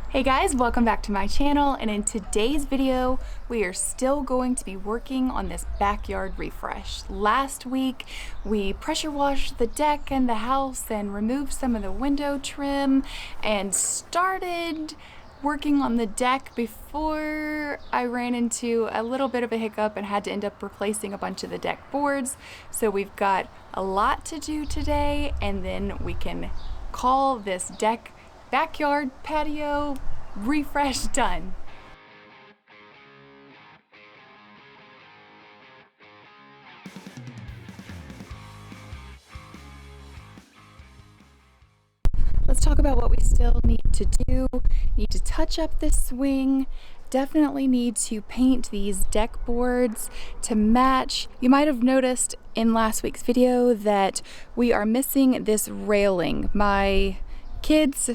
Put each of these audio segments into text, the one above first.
Hey guys, welcome back to my channel, and in today's video we are still going to be working on this backyard refresh. Last week we pressure washed the deck and the house and removed some of the window trim and started working on the deck before I ran into a little bit of a hiccup and had to end up replacing a bunch of the deck boards. So we've got a lot to do today, and then we can call this backyard patio refresh done. Let's talk about what we still need to do. Need to touch up this swing. Definitely need to paint these deck boards to match. You might have noticed in last week's video that we are missing this railing. My kids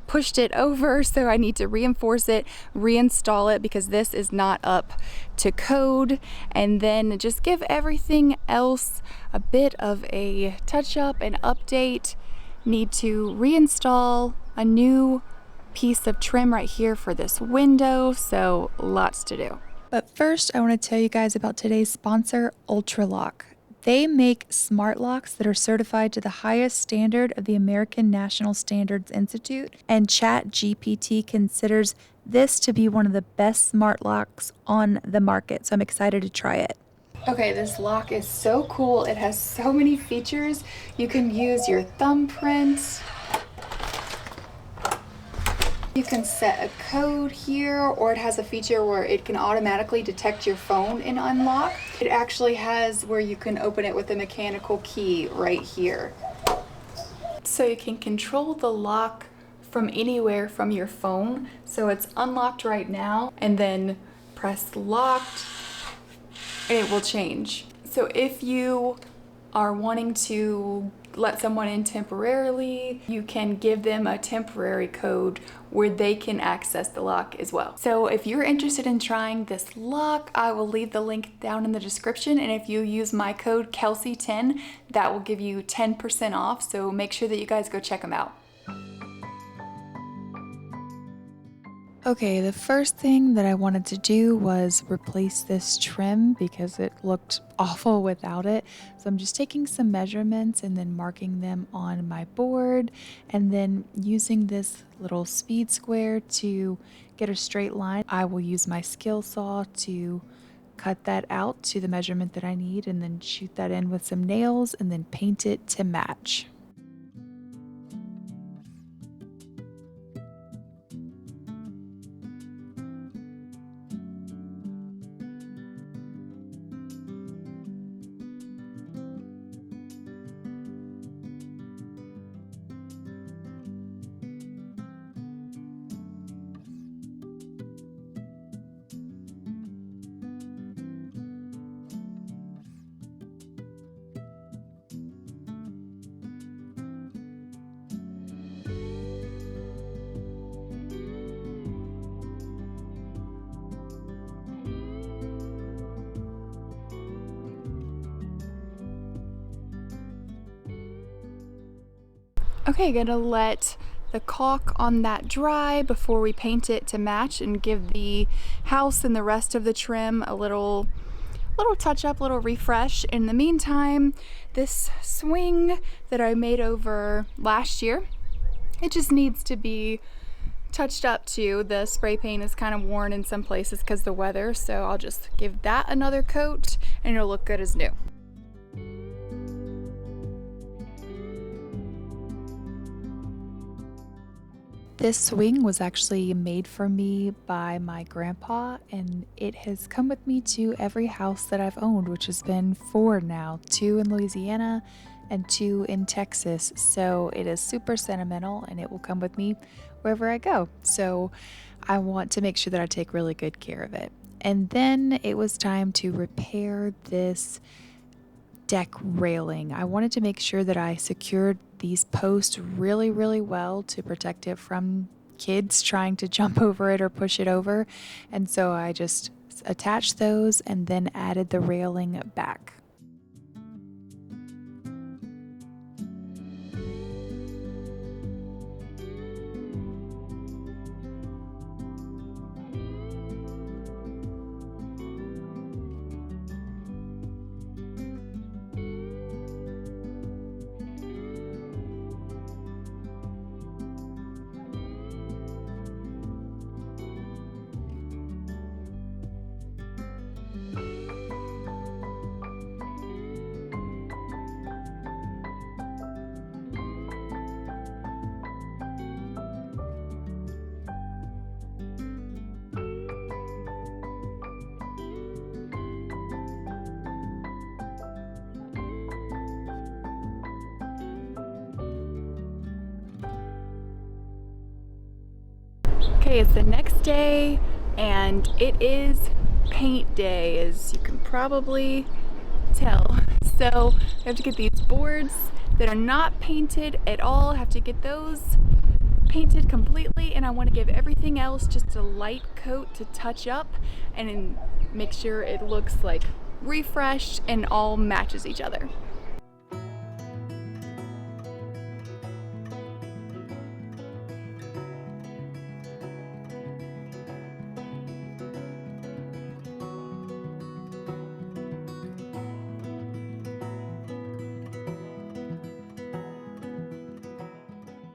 pushed it over, so I need to reinforce it, reinstall it, because this is not up to code, and then just give everything else a bit of a touch up and update. Need to reinstall a new piece of trim right here for this window, so lots to do. But first I want to tell you guys about today's sponsor, ultraloq. They make smart locks that are certified to the highest standard of the American National Standards Institute, and ChatGPT considers this to be one of the best smart locks on the market, so I'm excited to try it. Okay, this lock is so cool. It has so many features. You can use your thumbprint. You can set a code here, or it has a feature where it can automatically detect your phone and unlock. It actually has where you can open it with a mechanical key right here. So you can control the lock from anywhere from your phone. So it's unlocked right now, and then press locked and it will change. So if you are wanting to let someone in temporarily, you can give them a temporary code where they can access the lock as well. So if you're interested in trying this lock, I will leave the link down in the description, and if you use my code Kelsey10, that will give you 10% off, so make sure that you guys go check them out. Okay, the first thing that I wanted to do was replace this trim because it looked awful without it. So I'm just taking some measurements and then marking them on my board, and then using this little speed square to get a straight line. I will use my skill saw to cut that out to the measurement that I need, and then shoot that in with some nails and then paint it to match. Okay, gonna let the caulk on that dry before we paint it to match and give the house and the rest of the trim a little touch up, little refresh. In the meantime, this swing that I made over last year, it just needs to be touched up too. The spray paint is kind of worn in some places because of the weather, so I'll just give that another coat and it'll look good as new. This swing was actually made for me by my grandpa, and it has come with me to every house that I've owned, which has been 4 now, 2 in Louisiana and 2 in Texas. So it is super sentimental, and it will come with me wherever I go. So I want to make sure that I take really good care of it. And then it was time to repair this deck railing. I wanted to make sure that I secured these posts really well to protect it from kids trying to jump over it or push it over, and so I just attached those and then added the railing back. Okay, it's the next day and it is paint day, as you can probably tell. So I have to get these boards that are not painted at all. I have to get those painted completely, and I want to give everything else just a light coat to touch up and make sure it looks like refreshed and all matches each other.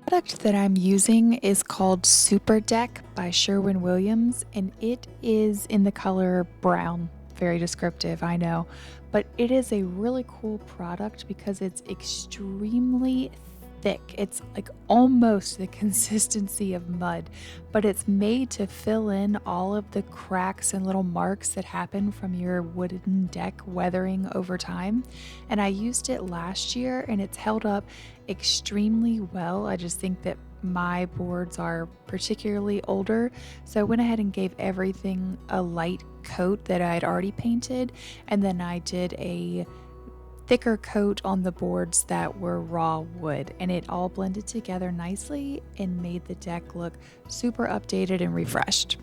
The product that I'm using is called Super Deck by Sherwin Williams, and it is in the color brown. Very descriptive, I know, but it is a really cool product because it's extremely thick. It's like almost the consistency of mud, but it's made to fill in all of the cracks and little marks that happen from your wooden deck weathering over time. And I used it last year and it's held up extremely well. I just think that my boards are particularly older, so I went ahead and gave everything a light coat that I had already painted, and then I did a thicker coat on the boards that were raw wood, and it all blended together nicely and made the deck look super updated and refreshed.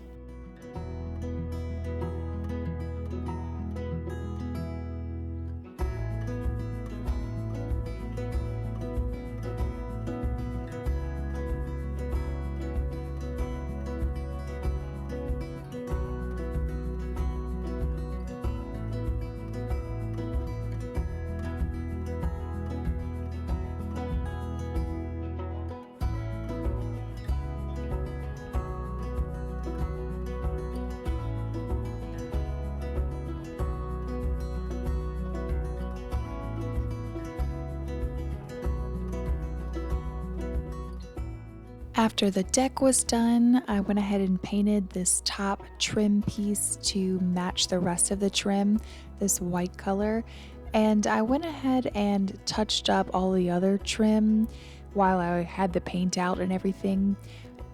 After the deck was done, I went ahead and painted this top trim piece to match the rest of the trim, this white color, and I went ahead and touched up all the other trim while I had the paint out and everything.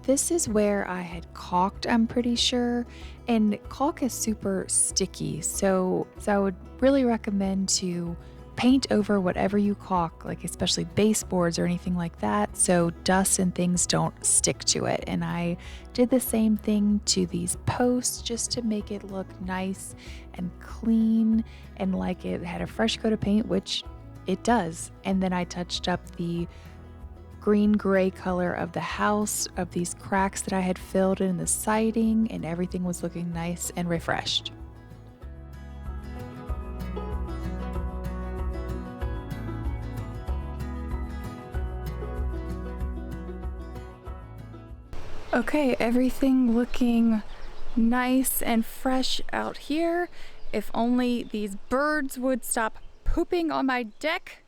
This is where I had caulked, I'm pretty sure, and caulk is super sticky, so I would really recommend to paint over whatever you caulk, like especially baseboards or anything like that, so dust and things don't stick to it. And I did the same thing to these posts just to make it look nice and clean and like it had a fresh coat of paint, which it does. And then I touched up the green-gray color of the house, of these cracks that I had filled in the siding, and everything was looking nice and refreshed. Okay, everything looking nice and fresh out here. If only these birds would stop pooping on my deck.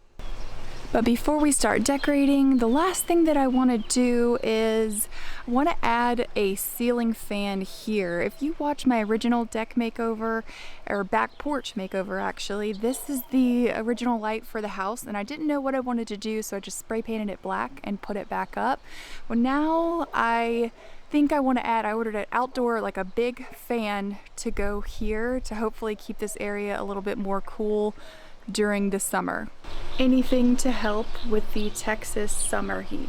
But before we start decorating, the last thing that I want to do is I want to add a ceiling fan here. If you watch my original deck makeover, or back porch makeover actually, this is the original light for the house, and I didn't know what I wanted to do, so I just spray painted it black and put it back up. Well, now I think I want to add, I ordered an outdoor, like a big fan to go here to hopefully keep this area a little bit more cool during the summer. Anything to help with the Texas summer heat.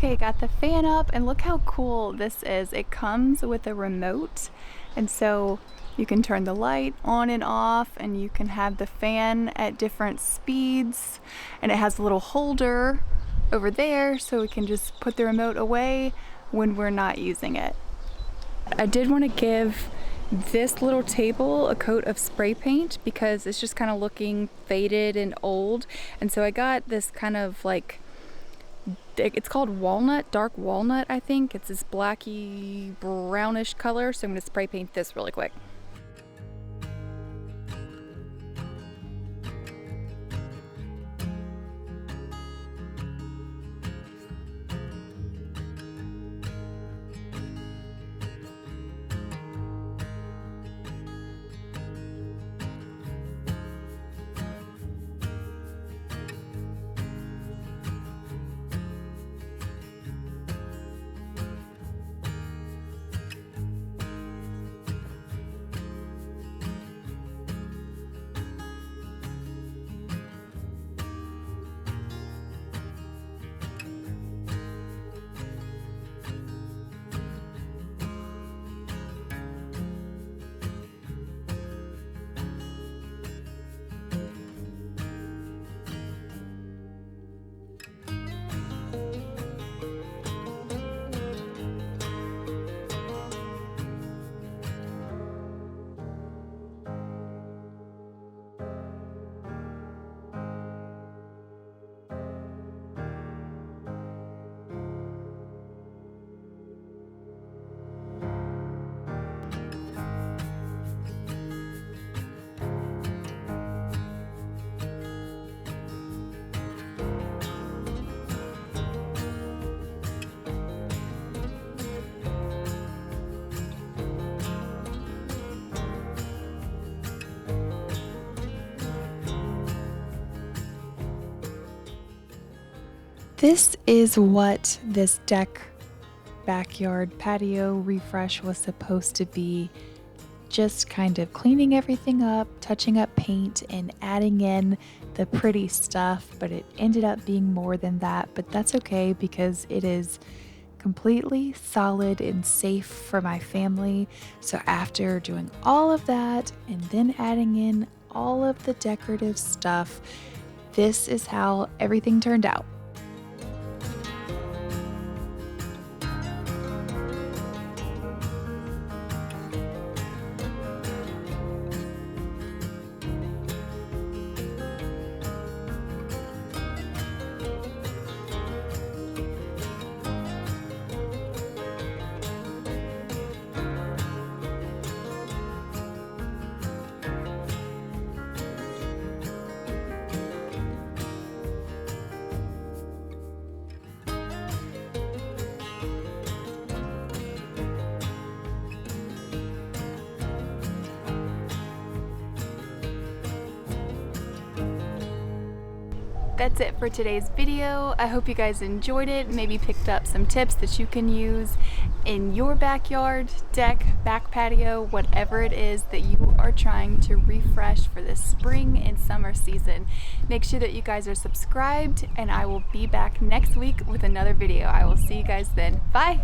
Okay, got the fan up, and look how cool this is. It comes with a remote, and so you can turn the light on and off, and you can have the fan at different speeds, and it has a little holder over there so we can just put the remote away when we're not using it. I did want to give this little table a coat of spray paint because it's just kind of looking faded and old, and so I got this kind of like, it's called walnut, dark walnut, I think. It's this blacky brownish color, so I'm going to spray paint this really quick. This is what this deck backyard patio refresh was supposed to be. Just kind of cleaning everything up, touching up paint, and adding in the pretty stuff, but it ended up being more than that. But that's okay because it is completely solid and safe for my family. So after doing all of that and then adding in all of the decorative stuff, this is how everything turned out. That's it for today's video. I hope you guys enjoyed it, maybe picked up some tips that you can use in your backyard, deck, back patio, whatever it is that you are trying to refresh for this spring and summer season. Make sure that you guys are subscribed, and I will be back next week with another video. I will see you guys then. Bye!